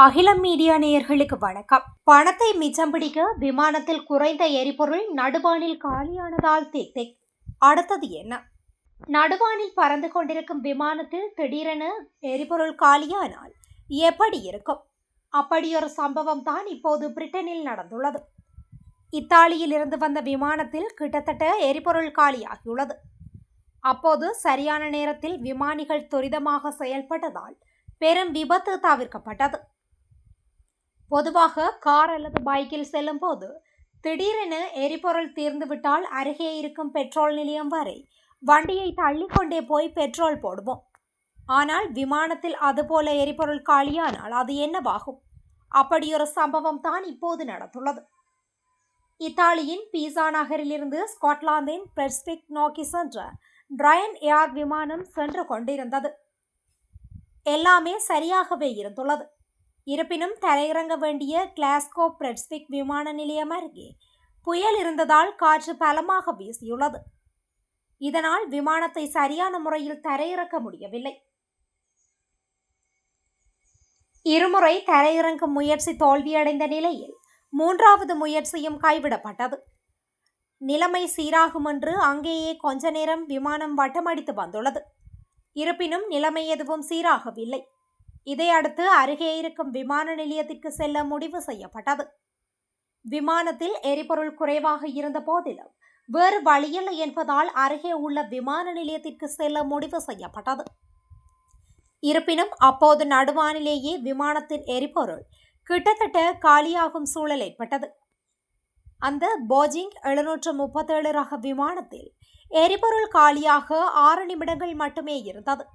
அகிலம் மீடியா நேயர்களுக்கு வணக்கம். பணத்தை மிச்சம் பிடிக்க விமானத்தில் குறைந்த எரிபொருள் நடுவானில் காலியானதால் திக். அடுத்தது என்ன? நடுவானில் பறந்து கொண்டிருக்கும் விமானத்தில் திடீரென எரிபொருள் காலியானால் எப்படி இருக்கும்? அப்படியொரு சம்பவம் தான் இப்போது பிரிட்டனில் நடந்துள்ளது. இத்தாலியில் இருந்து வந்த விமானத்தில் கிட்டத்தட்ட எரிபொருள் காலியாகியுள்ளது. அப்போது சரியான நேரத்தில் விமானிகள் துரிதமாக செயல்பட்டதால் பெரும் விபத்து தவிர்க்கப்பட்டது. பொதுவாக கார் அல்லது பைக்கில் செல்லும் போது திடீரென எரிபொருள் தீர்ந்துவிட்டால் அருகே இருக்கும் பெட்ரோல் நிலையம் வரை வண்டியை தள்ளிக்கொண்டே போய் பெட்ரோல் போடுவோம். ஆனால் விமானத்தில் அதுபோல எரிபொருள் காலியானால் அது என்னவாகும்? அப்படியொரு சம்பவம் தான் இப்போது நடந்துள்ளது. இத்தாலியின் பீசா நகரிலிருந்து ஸ்காட்லாந்தின் பெர்ஸ்பிக் நோக்கி சென்ற ட்ரயன் ஏர் விமானம் சென்று கொண்டிருந்தது. எல்லாமே சரியாகவே இருந்துள்ளது. இருப்பினும் தரையிறங்க வேண்டிய கிளாஸ்கோ பிரெட்ஸ்விக் விமான நிலையம் அருகே புயல் இருந்ததால் காற்று பலமாக வீசியுள்ளது. இதனால் விமானத்தை சரியான முறையில் தரையிறக்க முடியவில்லை. இருமுறை தரையிறங்கும் முயற்சி தோல்வியடைந்த நிலையில் மூன்றாவது முயற்சியும் கைவிடப்பட்டது. நிலைமை சீராகும் என்று அங்கேயே கொஞ்ச நேரம் விமானம் வட்டமடித்து வந்துள்ளது. இருப்பினும் நிலைமை எதுவும் சீராகவில்லை. இதையடுத்து அருகே இருக்கும் விமான நிலையத்திற்கு செல்ல முடிவு செய்யப்பட்டது. விமானத்தில் எரிபொருள் குறைவாக இருந்த போதிலும் வேறு வழியில்லை என்பதால் அருகே உள்ள விமான நிலையத்திற்கு செல்ல முடிவு செய்யப்பட்டது. இருப்பினும் அப்போது நடுவானிலேயே விமானத்தின் எரிபொருள் கிட்டத்தட்ட காலியாகும் சூழல் ஏற்பட்டது. அந்த போயிங் 737 ரக விமானத்தில் எரிபொருள் காலியாக 6 நிமிடங்கள் மட்டுமே இருந்தது.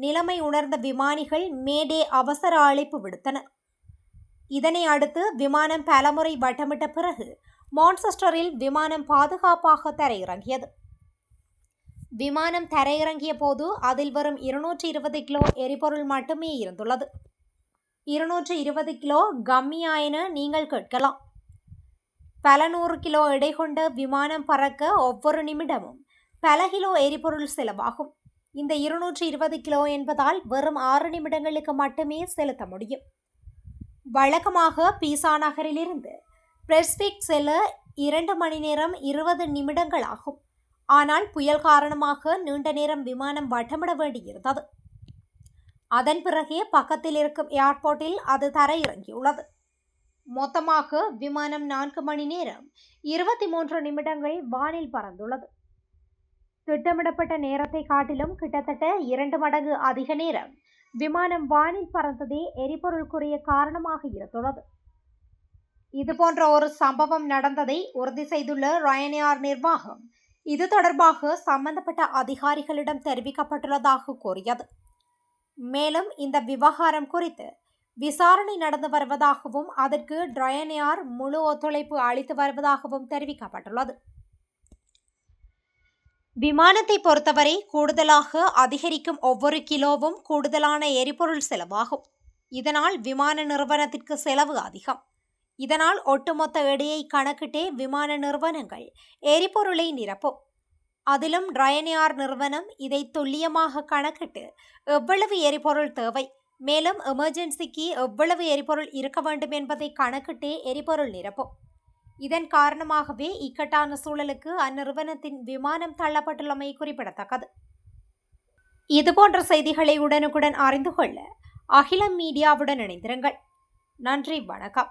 நிலைமை உணர்ந்த விமானிகள் மேடே அவசர அழைப்பு விடுத்தனர். இதனை அடுத்து விமானம் பலமுறை வட்டமிட்ட பிறகு மான்செஸ்டரில் விமானம் பாதுகாப்பாக தரையிறங்கியது. விமானம் தரையிறங்கிய போது அதில் வரும் 220 கிலோ எரிபொருள் மட்டுமே இருந்துள்ளது. 220 கிலோ கம்மியா என நீங்கள் கேட்கலாம். பல 100 கிலோ எடை கொண்ட விமானம் பறக்க ஒவ்வொரு நிமிடமும் பல கிலோ எரிபொருள் செலவாகும். இந்த 220 கிலோ என்பதால் வெறும் 6 நிமிடங்களுக்கு மட்டுமே செலுத்த முடியும். வழக்கமாக பீசா நகரிலிருந்து பிரெட்ஸ்விக் செல்ல 2 மணி நேரம் 20 நிமிடங்கள் ஆகும். ஆனால் புயல் காரணமாக நீண்ட நேரம் விமானம் வட்டமிட வேண்டியிருந்தது. அதன் பிறகே பக்கத்தில் இருக்கும் ஏர்போர்ட்டில் அது தரையிறங்கியுள்ளது. மொத்தமாக விமானம் 4 மணி நேரம் 23 நிமிடங்கள் வானில் பறந்துள்ளது. திட்டமிடப்பட்ட நேரத்தை காட்டிலும் கிட்டத்தட்ட 2 மடங்கு அதிக நேரம் விமானம் வானில் பறந்ததே எரிபொருள் குறைய காரணமாக இருந்துள்ளது. இதுபோன்ற ஒரு சம்பவம் நடந்ததை உறுதி செய்துள்ள ரயன்ஏர் நிர்வாகம் இது தொடர்பாக சம்பந்தப்பட்ட அதிகாரிகளிடம் தெரிவிக்கப்பட்டுள்ளதாக கூறியது. மேலும் இந்த விவகாரம் குறித்து விசாரணை நடந்து வருவதாகவும் அதற்கு ரயன்ஏர் முழு ஒத்துழைப்பு அளித்து வருவதாகவும் தெரிவிக்கப்பட்டுள்ளது. விமானத்தை பொறுத்தவரை கூடுதலாக அதிகரிக்கும் ஒவ்வொரு கிலோவும் கூடுதலான எரிபொருள் செலவாகும். இதனால் விமான நிறுவனத்திற்கு செலவு அதிகம். இதனால் ஒட்டுமொத்த எடையை கணக்கிட்டே விமான நிறுவனங்கள் எரிபொருளை நிரப்பும். அதிலும் ரயன்ஏர் நிறுவனம் இதை துல்லியமாக கணக்கிட்டு எவ்வளவு எரிபொருள் தேவை, மேலும் எமர்ஜென்சிக்கு எவ்வளவு எரிபொருள் இருக்க வேண்டும் என்பதை கணக்கிட்டே எரிபொருள் நிரப்பும். இதன் காரணமாகவே இக்கட்டான சூழலுக்கு அந்நிறுவனத்தின் விமானம் தள்ளப்பட்டுள்ளமை குறிப்பிடத்தக்கது. இதுபோன்ற செய்திகளை உடனுக்குடன் அறிந்து கொள்ள அகிலம் மீடியாவுடன் இணைந்திருங்கள். நன்றி, வணக்கம்.